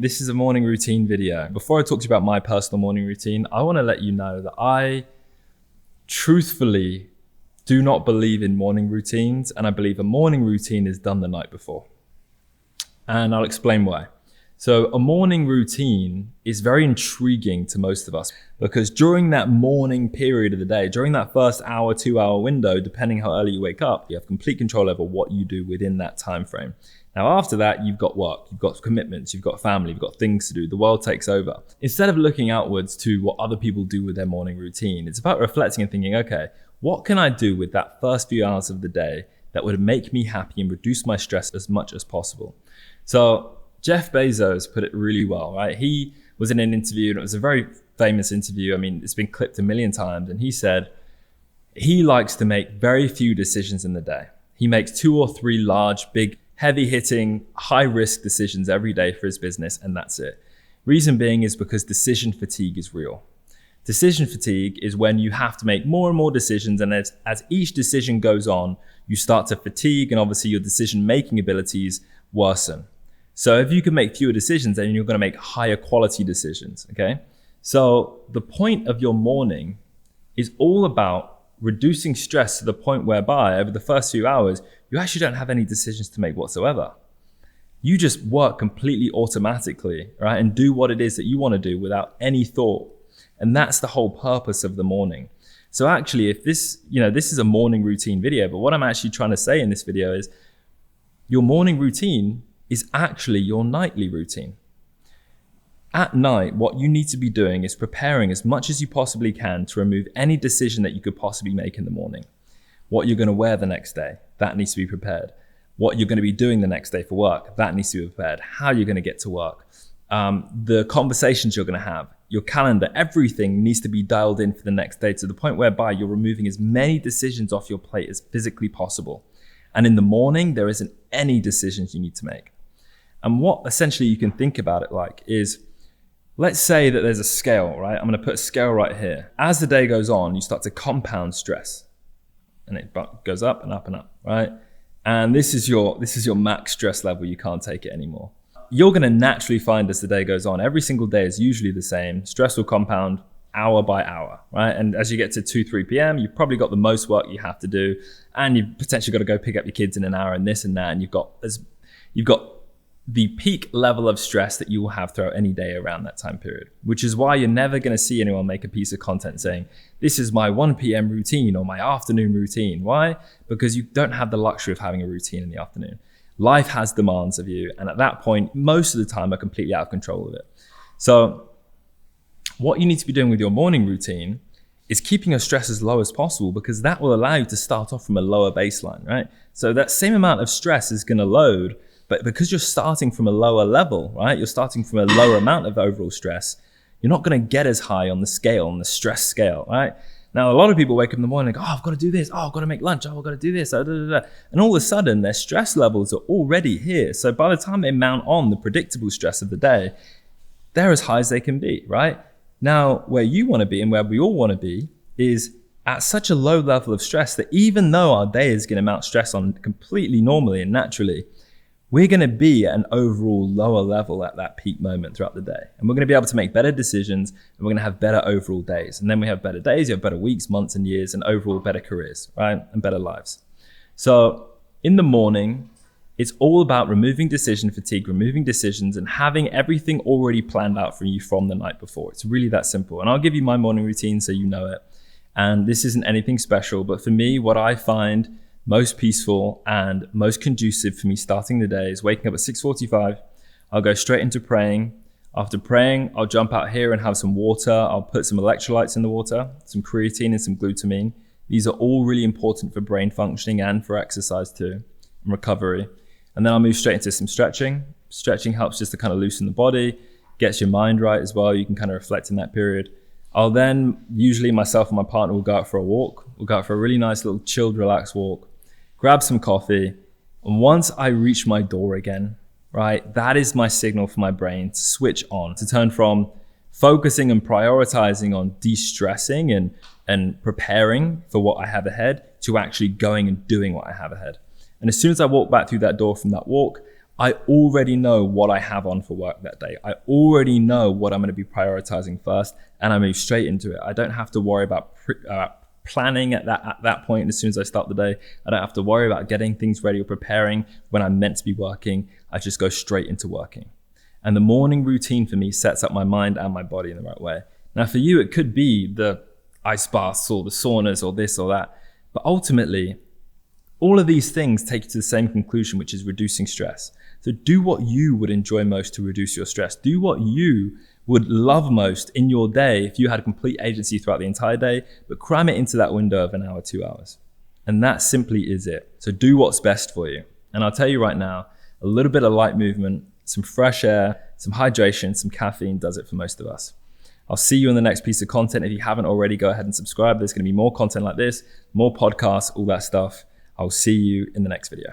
This is a morning routine video. Before I talk to you about my personal morning routine, I want to let you know that I truthfully do not believe in morning routines, and I believe a morning routine is done the night before. And I'll explain why. So a morning routine is very intriguing to most of us because during that morning period of the day, during that first hour, 2-hour window, depending how early you wake up, you have complete control over what you do within that time frame. Now, after that, you've got work, you've got commitments, you've got family, you've got things to do. The world takes over. Instead of looking outwards to what other people do with their morning routine, it's about reflecting and thinking, okay, what can I do with that first few hours of the day that would make me happy and reduce my stress as much as possible? So Jeff Bezos put it really well, right? He was in an interview, and it was a very famous interview. I mean, it's been clipped a million times. And he said he likes to make very few decisions in the day. He makes 2 or 3 large, big, heavy-hitting, high-risk decisions every day for his business, and that's it. Reason being is because decision fatigue is real. Decision fatigue is when you have to make more and more decisions, and as each decision goes on, you start to fatigue, and obviously your decision-making abilities worsen. So if you can make fewer decisions, then you're going to make higher quality decisions, okay? So the point of your morning is all about reducing stress to the point whereby over the first few hours, you actually don't have any decisions to make whatsoever. You just work completely automatically, right? And do what it is that you want to do without any thought. And that's the whole purpose of the morning. So actually, if this is a morning routine video, but what I'm actually trying to say in this video is your morning routine is actually your nightly routine. At night, what you need to be doing is preparing as much as you possibly can to remove any decision that you could possibly make in the morning. What you're going to wear the next day, that needs to be prepared. What you're going to be doing the next day for work, that needs to be prepared. How you're going to get to work. The conversations you're going to have, your calendar, everything needs to be dialed in for the next day to the point whereby you're removing as many decisions off your plate as physically possible. And in the morning, there isn't any decisions you need to make. And what essentially you can think about it like is, let's say that there's a scale, right? I'm going to put a scale right here. As the day goes on, you start to compound stress. And it goes up and up and up, right? And this is your max stress level. You can't take it anymore. You're going to naturally find as the day goes on, every single day is usually the same. Stress will compound hour by hour, right? And as you get to 2-3 p.m., you've probably got the most work you have to do. And you've potentially got to go pick up your kids in an hour and this and that. And you've got the peak level of stress that you will have throughout any day around that time period, which is why you're never going to see anyone make a piece of content saying, this is my 1 p.m. routine or my afternoon routine. Why? Because you don't have the luxury of having a routine in the afternoon. Life has demands of you. And at that point, most of the time are completely out of control of it. So what you need to be doing with your morning routine is keeping your stress as low as possible, because that will allow you to start off from a lower baseline, right? So that same amount of stress is going to load, but because you're starting from a lower level, right? You're starting from a lower amount of overall stress. You're not going to get as high on the scale, on the stress scale, right? Now, a lot of people wake up in the morning and go, oh, I've got to do this. Oh, I've got to make lunch. Oh, I've got to do this. And all of a sudden, their stress levels are already here. So by the time they mount on the predictable stress of the day, they're as high as they can be, right? Now, where you want to be and where we all want to be is at such a low level of stress that even though our day is going to mount stress on completely normally and naturally, we're going to be at an overall lower level at that peak moment throughout the day. And we're going to be able to make better decisions, and we're going to have better overall days. And then we have better days, you have better weeks, months, and years, and overall better careers, right? And better lives. So in the morning, it's all about removing decision fatigue, removing decisions, and having everything already planned out for you from the night before. It's really that simple. And I'll give you my morning routine so you know it. And this isn't anything special, but for me, what I find most peaceful and most conducive for me starting the day is waking up at 6:45. I'll go straight into praying. After praying, I'll jump out here and have some water. I'll put some electrolytes in the water, some creatine and some glutamine. These are all really important for brain functioning and for exercise too, and recovery. And then I'll move straight into some stretching. Stretching helps just to kind of loosen the body, gets your mind right as well. You can kind of reflect in that period. I'll then, usually myself and my partner will go out for a walk. We'll go out for a really nice little chilled, relaxed walk. Grab some coffee, and once I reach my door again, right, that is my signal for my brain to switch on, to turn from focusing and prioritizing on de-stressing and preparing for what I have ahead to actually going and doing what I have ahead. And as soon as I walk back through that door from that walk, I already know what I have on for work that day. I already know what I'm going to be prioritizing first, and I move straight into it. I don't have to worry about planning at that point. As soon as I start the day, I don't have to worry about getting things ready or preparing when I'm meant to be working. I just go straight into working. And the morning routine for me sets up my mind and my body in the right way. Now for you, it could be the ice baths or the saunas or this or that. But ultimately, all of these things take you to the same conclusion, which is reducing stress. So do what you would enjoy most to reduce your stress. Do what you would love most in your day if you had complete agency throughout the entire day, but cram it into that window of an hour, 2 hours. And that simply is it. So do what's best for you. And I'll tell you right now, a little bit of light movement, some fresh air, some hydration, some caffeine does it for most of us. I'll see you in the next piece of content. If you haven't already, go ahead and subscribe. There's going to be more content like this, more podcasts, all that stuff. I'll see you in the next video.